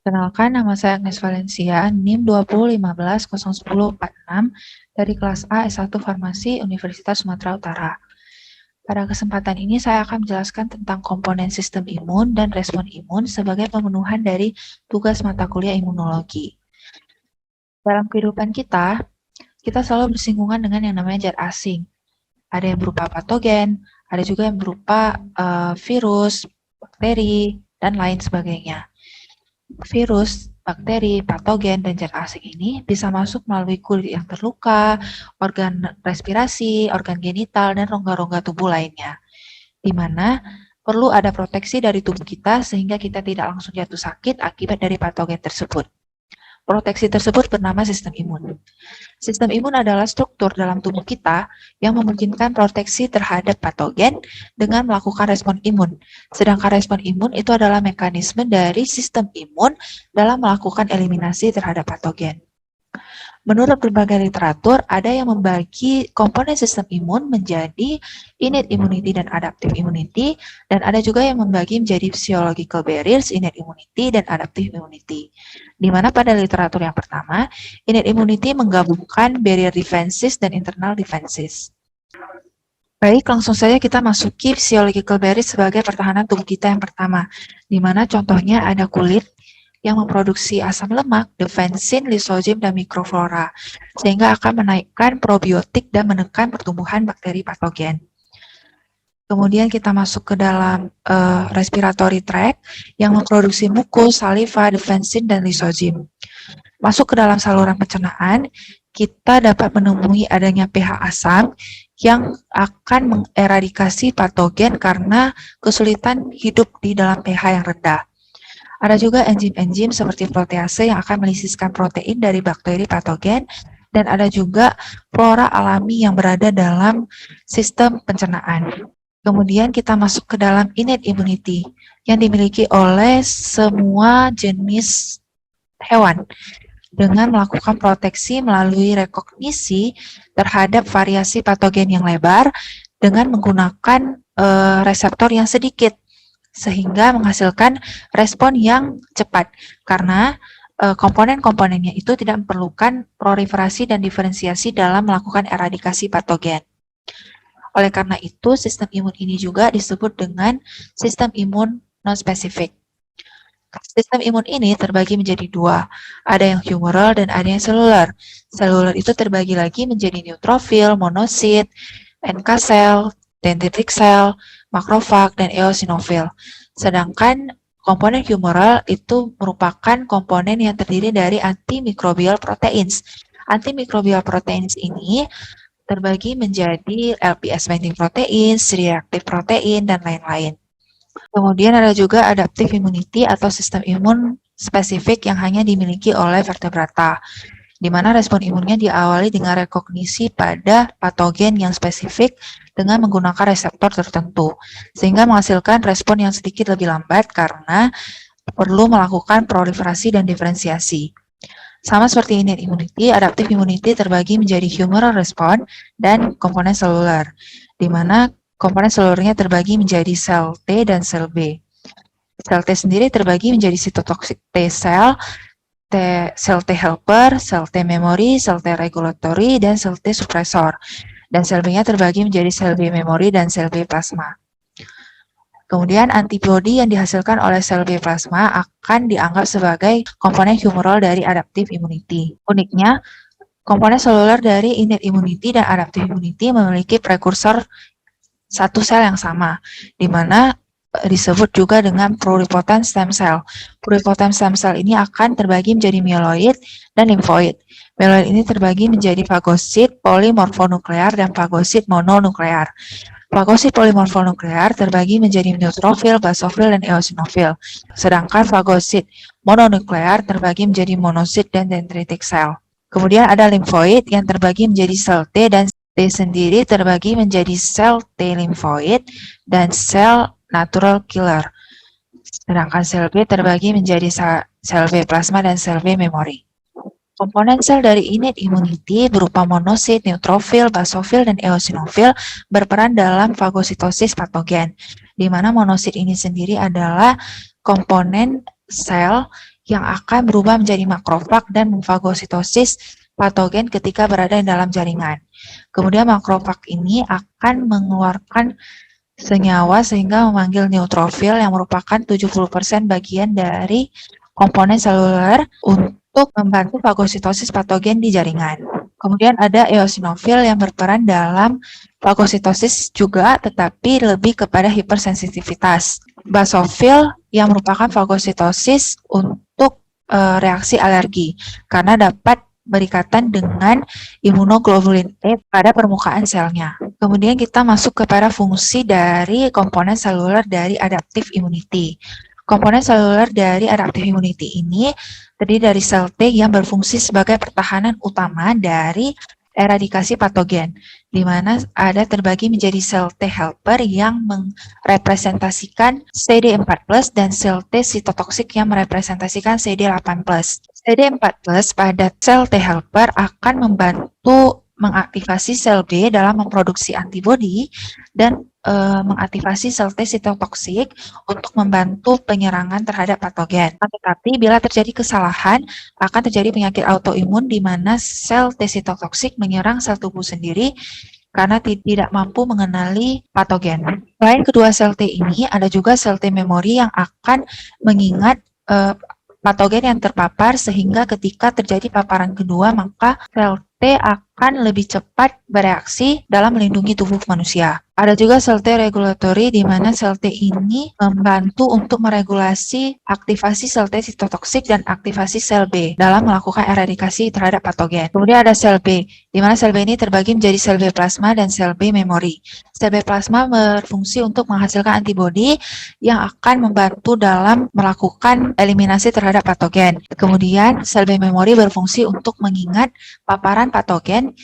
Kenalkan, nama saya Agnes Valencia, NIM 201501046 dari kelas A S1 Farmasi Universitas Sumatera Utara. Pada kesempatan ini saya akan menjelaskan tentang komponen sistem imun dan respon imun sebagai pemenuhan dari tugas mata kuliah imunologi. Dalam kehidupan kita selalu bersinggungan dengan yang namanya zat asing. Ada yang berupa patogen, ada juga yang berupa virus, bakteri, dan lain sebagainya. Virus, bakteri, patogen, dan zat asing ini bisa masuk melalui kulit yang terluka, organ respirasi, organ genital, dan rongga-rongga tubuh lainnya, di mana perlu ada proteksi dari tubuh kita sehingga kita tidak langsung jatuh sakit akibat dari patogen tersebut. Proteksi tersebut bernama sistem imun. Sistem imun adalah struktur dalam tubuh kita yang memungkinkan proteksi terhadap patogen dengan melakukan respon imun. Sedangkan respon imun itu adalah mekanisme dari sistem imun dalam melakukan eliminasi terhadap patogen. Menurut berbagai literatur, ada yang membagi komponen sistem imun menjadi innate immunity dan adaptive immunity, dan ada juga yang membagi menjadi physiological barriers, innate immunity, dan adaptive immunity. Di mana pada literatur yang pertama, innate immunity menggabungkan barrier defenses dan internal defenses. Baik, langsung saja kita masuki physiological barriers sebagai pertahanan tubuh kita yang pertama, di mana contohnya ada kulit yang memproduksi asam lemak, defensin, lisozim, dan mikroflora, sehingga akan menaikkan probiotik dan menekan pertumbuhan bakteri patogen. Kemudian kita masuk ke dalam respiratory tract yang memproduksi mukus, saliva, defensin, dan lisozim. Masuk ke dalam saluran pencernaan, kita dapat menemui adanya pH asam yang akan mengeradikasi patogen karena kesulitan hidup di dalam pH yang rendah. Ada juga enzim-enzim seperti protease yang akan melisiskan protein dari bakteri patogen, dan ada juga flora alami yang berada dalam sistem pencernaan. Kemudian kita masuk ke dalam innate immunity yang dimiliki oleh semua jenis hewan dengan melakukan proteksi melalui rekognisi terhadap variasi patogen yang lebar dengan menggunakan reseptor yang sedikit, sehingga menghasilkan respon yang cepat karena komponen-komponennya itu tidak memerlukan proliferasi dan diferensiasi dalam melakukan eradikasi patogen. Oleh karena itu, sistem imun ini juga disebut dengan sistem imun non-spesifik. Sistem imun ini terbagi menjadi dua, ada yang humoral dan ada yang seluler. Seluler itu terbagi lagi menjadi neutrofil, monosit, NK cell, dendritic cell, makrofag, dan eosinofil. Sedangkan komponen humoral itu merupakan komponen yang terdiri dari antimicrobial proteins. Antimicrobial proteins ini terbagi menjadi LPS binding proteins, reactive protein, dan lain-lain. Kemudian ada juga adaptive immunity atau sistem imun spesifik yang hanya dimiliki oleh vertebrata, di mana respon imunnya diawali dengan rekognisi pada patogen yang spesifik dengan menggunakan reseptor tertentu, sehingga menghasilkan respon yang sedikit lebih lambat karena perlu melakukan proliferasi dan diferensiasi. Sama seperti innate immunity, adaptive immunity terbagi menjadi humoral response dan komponen seluler, di mana komponen selulernya terbagi menjadi sel T dan sel B. Sel T sendiri terbagi menjadi cytotoxic T cell, sel T helper, sel T memory, sel T regulatory, dan sel T suppressor. Dan sel B-nya terbagi menjadi sel B memory dan sel B plasma. Kemudian antibodi yang dihasilkan oleh sel B plasma akan dianggap sebagai komponen humoral dari adaptive immunity. Uniknya, komponen seluler dari innate immunity dan adaptive immunity memiliki prekursor satu sel yang sama, di mana disebut juga dengan pluripotent stem cell. Pluripotent stem cell ini akan terbagi menjadi myeloid dan limfoid. Myeloid ini terbagi menjadi fagosit polimorfonuklear dan fagosit mononuklear. Fagosit polimorfonuklear terbagi menjadi neutrofil, basofil, dan eosinofil. Sedangkan fagosit mononuklear terbagi menjadi monosit dan dendritic cell. Kemudian ada limfoid yang terbagi menjadi sel T, dan T sendiri terbagi menjadi sel T limfoid dan sel natural killer. Sedangkan sel B terbagi menjadi sel B plasma dan sel B memory. Komponen sel dari innate immunity berupa monosit, neutrofil, basofil, dan eosinofil berperan dalam fagositosis patogen, di mana monosit ini sendiri adalah komponen sel yang akan berubah menjadi makrofag dan memfagositosis patogen ketika berada di dalam jaringan. Kemudian makrofag ini akan mengeluarkan senyawa sehingga memanggil neutrofil yang merupakan 70% bagian dari komponen seluler untuk membantu fagositosis patogen di jaringan. Kemudian ada eosinofil yang berperan dalam fagositosis juga, tetapi lebih kepada hipersensitivitas. Basofil yang merupakan fagositosis untuk reaksi alergi, karena dapat berikatan dengan imunoglobulin E pada permukaan selnya. Kemudian kita masuk kepada fungsi dari komponen seluler dari adaptive immunity. Komponen seluler dari adaptive immunity ini terdiri dari sel T yang berfungsi sebagai pertahanan utama dari eradikasi patogen, di mana ada terbagi menjadi sel T helper yang merepresentasikan CD4+ dan sel T sitotoksik yang merepresentasikan CD8+. CD4+ pada sel T helper akan membantu mengaktifasi sel B dalam memproduksi antibodi dan mengaktifasi sel T sitotoksik untuk membantu penyerangan terhadap patogen. Tetapi bila terjadi kesalahan, akan terjadi penyakit autoimun di mana sel T sitotoksik menyerang sel tubuh sendiri karena tidak mampu mengenali patogen. Selain kedua sel T ini, ada juga sel T memori yang akan mengingat patogen yang terpapar sehingga ketika terjadi paparan kedua, maka sel T akan lebih cepat bereaksi dalam melindungi tubuh manusia. Ada juga sel T regulatory di mana sel T ini membantu untuk meregulasi aktivasi sel T sitotoksik dan aktivasi sel B dalam melakukan eradikasi terhadap patogen. Kemudian ada sel B, di mana sel B ini terbagi menjadi sel B plasma dan sel B memori. Sel B plasma berfungsi untuk menghasilkan antibodi yang akan membantu dalam melakukan eliminasi terhadap patogen. Kemudian sel B memori berfungsi untuk mengingat paparan patogen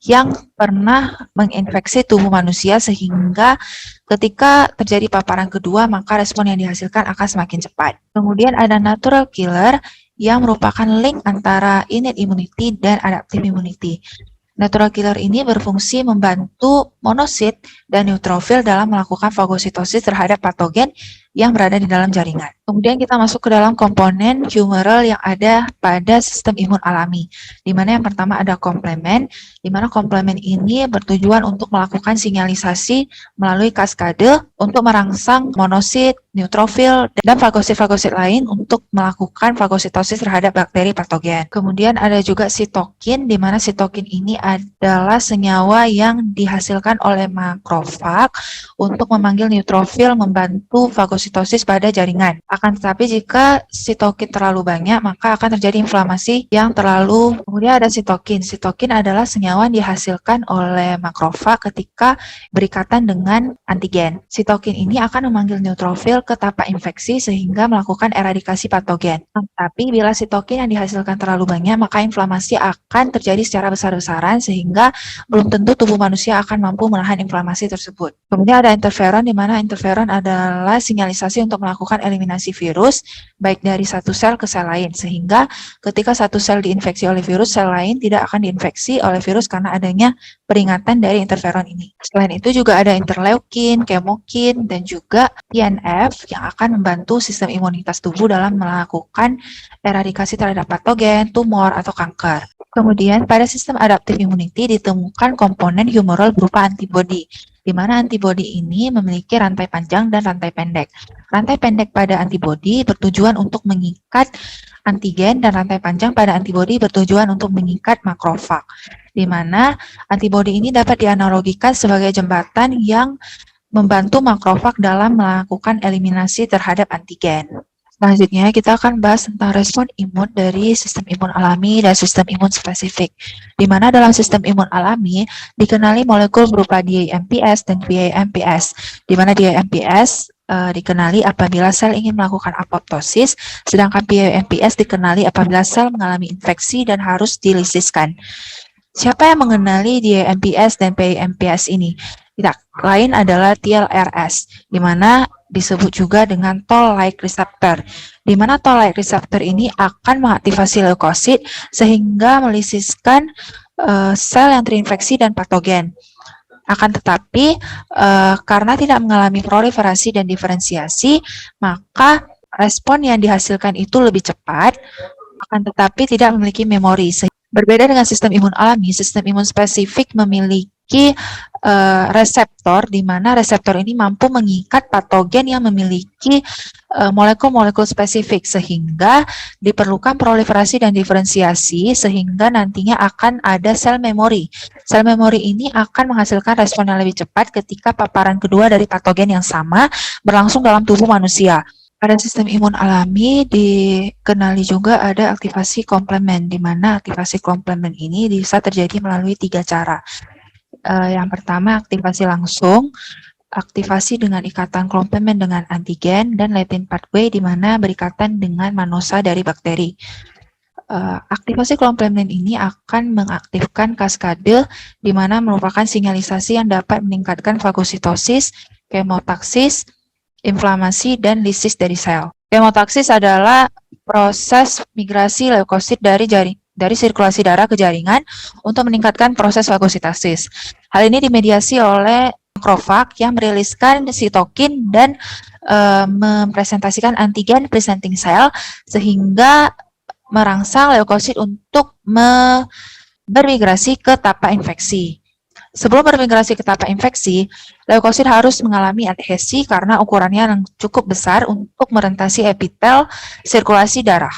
yang pernah menginfeksi tubuh manusia sehingga ketika terjadi paparan kedua maka respon yang dihasilkan akan semakin cepat. Kemudian ada natural killer yang merupakan link antara innate immunity dan adaptive immunity. Natural killer ini berfungsi membantu monosit dan neutrofil dalam melakukan fagositosis terhadap patogen yang berada di dalam jaringan. Kemudian kita masuk ke dalam komponen humoral yang ada pada sistem imun alami, di mana yang pertama ada komplemen, di mana komplemen ini bertujuan untuk melakukan sinyalisasi melalui kaskade untuk merangsang monosit, neutrofil, dan fagosit-fagosit lain untuk melakukan fagositosis terhadap bakteri patogen. Kemudian ada juga sitokin, di mana sitokin ini adalah senyawa yang dihasilkan oleh makrofag untuk memanggil neutrofil membantu fagositosis pada jaringan. Akan tetapi jika sitokin terlalu banyak, maka akan terjadi inflamasi yang terlalu. Kemudian ada sitokin. Sitokin adalah senyawa yang dihasilkan oleh makrofag ketika berikatan dengan antigen. Sitokin ini akan memanggil neutrofil ke tapak infeksi sehingga melakukan eradikasi patogen. Tapi bila sitokin yang dihasilkan terlalu banyak, maka inflamasi akan terjadi secara besar-besaran sehingga belum tentu tubuh manusia akan mampu menahan inflamasi tersebut. Kemudian ada interferon, di mana interferon adalah sinyalisasi untuk melakukan eliminasi virus baik dari satu sel ke sel lain, sehingga ketika satu sel diinfeksi oleh virus, sel lain tidak akan diinfeksi oleh virus karena adanya peringatan dari interferon ini. Selain itu juga ada interleukin, kemokin, dan juga TNF yang akan membantu sistem imunitas tubuh dalam melakukan eradikasi terhadap patogen, tumor, atau kanker. Kemudian pada sistem adaptive immunity ditemukan komponen humoral berupa antibodi, di mana antibodi ini memiliki rantai panjang dan rantai pendek. Rantai pendek pada antibodi bertujuan untuk mengikat antigen dan rantai panjang pada antibodi bertujuan untuk mengikat makrofag, di mana antibodi ini dapat dianalogikan sebagai jembatan yang membantu makrofag dalam melakukan eliminasi terhadap antigen. Selanjutnya, kita akan bahas tentang respon imun dari sistem imun alami dan sistem imun spesifik. Di mana dalam sistem imun alami dikenali molekul berupa DAMPS dan VAMPS. Di mana DAMPS dikenali apabila sel ingin melakukan apoptosis, sedangkan VAMPS dikenali apabila sel mengalami infeksi dan harus dilisiskan. Siapa yang mengenali DAMPS dan VAMPS ini? Tidak lain adalah TLRS, di mana disebut juga dengan toll-like receptor, di mana toll-like receptor ini akan mengaktifasi leukosit sehingga melisiskan sel yang terinfeksi dan patogen. Akan tetapi, karena tidak mengalami proliferasi dan diferensiasi, maka respon yang dihasilkan itu lebih cepat, akan tetapi tidak memiliki memori. Berbeda dengan sistem imun alami, sistem imun spesifik memiliki reseptor, di mana reseptor ini mampu mengikat patogen yang memiliki molekul-molekul spesifik, sehingga diperlukan proliferasi dan diferensiasi, sehingga nantinya akan ada sel memori. Sel memori ini akan menghasilkan respon yang lebih cepat ketika paparan kedua dari patogen yang sama berlangsung dalam tubuh manusia. Pada sistem imun alami dikenali juga ada aktivasi komplement, di mana aktivasi komplement ini bisa terjadi melalui 3 cara. Yang pertama aktivasi langsung, aktivasi dengan ikatan komplement dengan antigen, dan latent pathway di mana berikatan dengan manosa dari bakteri. Aktivasi komplement ini akan mengaktifkan kaskade, di mana merupakan sinyalisasi yang dapat meningkatkan fagositosis, kemotaksis, inflamasi, dan lisis dari sel. Kemotaksis adalah proses migrasi leukosit dari sirkulasi darah ke jaringan untuk meningkatkan proses fagositosis. Hal ini dimediasi oleh makrofag yang meriliskan sitokin dan mempresentasikan antigen presenting cell, sehingga merangsang leukosit untuk bermigrasi ke tapak infeksi. Sebelum bermigrasi ke tapak infeksi, leukosit harus mengalami adhesi karena ukurannya yang cukup besar untuk merentasi epitel sirkulasi darah.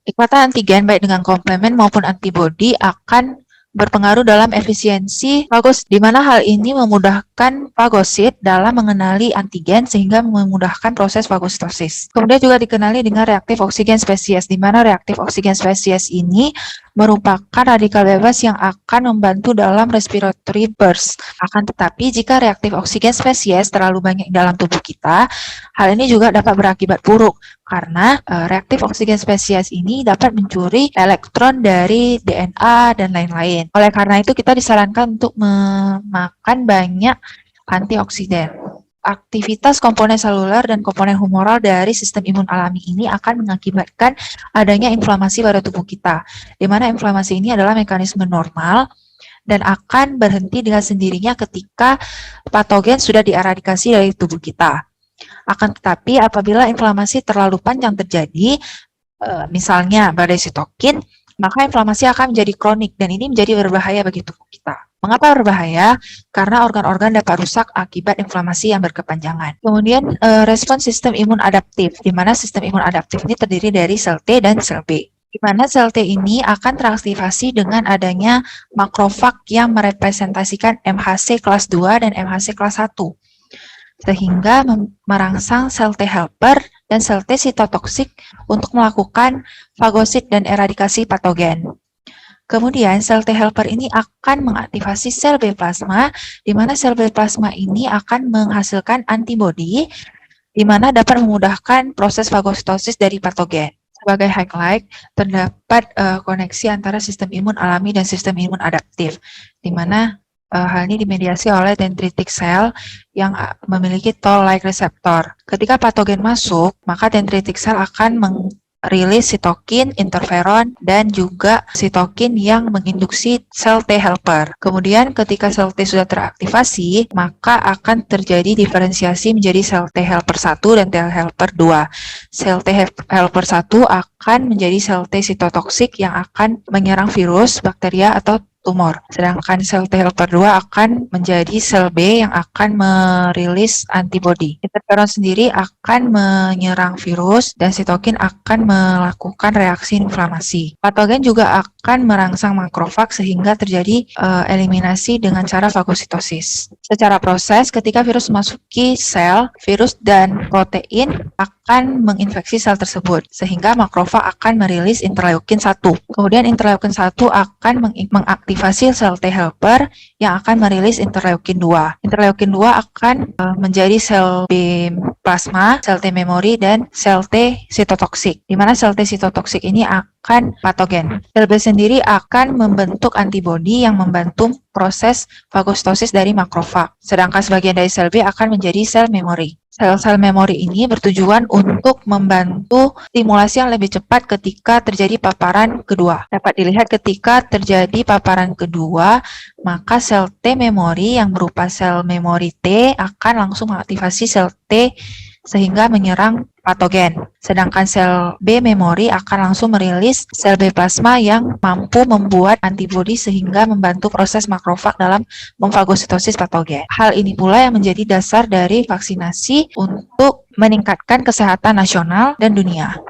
Ikatan antigen baik dengan komplement maupun antibodi akan berpengaruh dalam efisiensi fagosit, di mana hal ini memudahkan fagosit dalam mengenali antigen sehingga memudahkan proses fagositosis. Kemudian juga dikenali dengan reaktif oksigen spesies, di mana reaktif oksigen spesies ini merupakan radikal bebas yang akan membantu dalam respiratory burst. Akan tetapi jika reaktif oksigen spesies terlalu banyak dalam tubuh kita, hal ini juga dapat berakibat buruk karena reaktif oksigen spesies ini dapat mencuri elektron dari DNA dan lain-lain. Oleh karena itu kita disarankan untuk memakan banyak antioksidan. Aktivitas komponen seluler dan komponen humoral dari sistem imun alami ini akan mengakibatkan adanya inflamasi pada tubuh kita, di mana inflamasi ini adalah mekanisme normal dan akan berhenti dengan sendirinya ketika patogen sudah dieradikasi dari tubuh kita. Akan tetapi apabila inflamasi terlalu panjang terjadi, misalnya badai sitokin, maka inflamasi akan menjadi kronik dan ini menjadi berbahaya bagi tubuh kita. Mengapa berbahaya? Karena organ-organ dapat rusak akibat inflamasi yang berkepanjangan. Kemudian respon sistem imun adaptif, di mana sistem imun adaptif ini terdiri dari sel T dan sel B. Di mana sel T ini akan teraktivasi dengan adanya makrofag yang merepresentasikan MHC kelas 2 dan MHC kelas 1. Sehingga merangsang sel T helper dan sel T sitotoksik untuk melakukan fagosit dan eradikasi patogen. Kemudian sel T helper ini akan mengaktifasi sel B plasma, di mana sel B plasma ini akan menghasilkan antibodi, di mana dapat memudahkan proses fagositosis dari patogen. Sebagai highlight, terdapat koneksi antara sistem imun alami dan sistem imun adaptif, di mana hal ini dimediasi oleh dendritic cell yang memiliki toll-like receptor. Ketika patogen masuk, maka dendritic cell akan merilis sitokin, interferon, dan juga sitokin yang menginduksi sel T helper. Kemudian ketika sel T sudah teraktivasi, maka akan terjadi diferensiasi menjadi sel T helper 1 dan T helper 2. Sel T helper 1 akan menjadi sel T sitotoksik yang akan menyerang virus, bakteria, atau tumor. Sedangkan sel T helper 2 akan menjadi sel B yang akan merilis antibodi. Interferon sendiri akan menyerang virus dan sitokin akan melakukan reaksi inflamasi. Patogen juga akan merangsang makrofag sehingga terjadi eliminasi dengan cara fagositosis. Secara proses, ketika virus memasuki sel, virus dan protein akan menginfeksi sel tersebut, sehingga makrofag akan merilis interleukin 1. Kemudian interleukin 1 akan mengaktifasi sel T helper yang akan merilis interleukin 2. Interleukin 2 akan menjadi sel B plasma, sel T memori, dan sel T sitotoksik, di mana sel T sitotoksik ini akan patogen. Sel B sendiri akan membentuk antibodi yang membantu proses fagositosis dari makrofag, sedangkan sebagian dari sel B akan menjadi sel memori. Sel-sel memori ini bertujuan untuk membantu stimulasi yang lebih cepat ketika terjadi paparan kedua. Dapat dilihat ketika terjadi paparan kedua, maka sel T memori yang berupa sel memori T akan langsung mengaktifasi sel T sehingga menyerang patogen. Sedangkan sel B memori akan langsung merilis sel B plasma yang mampu membuat antibodi sehingga membantu proses makrofag dalam memfagositosis patogen. Hal ini pula yang menjadi dasar dari vaksinasi untuk meningkatkan kesehatan nasional dan dunia.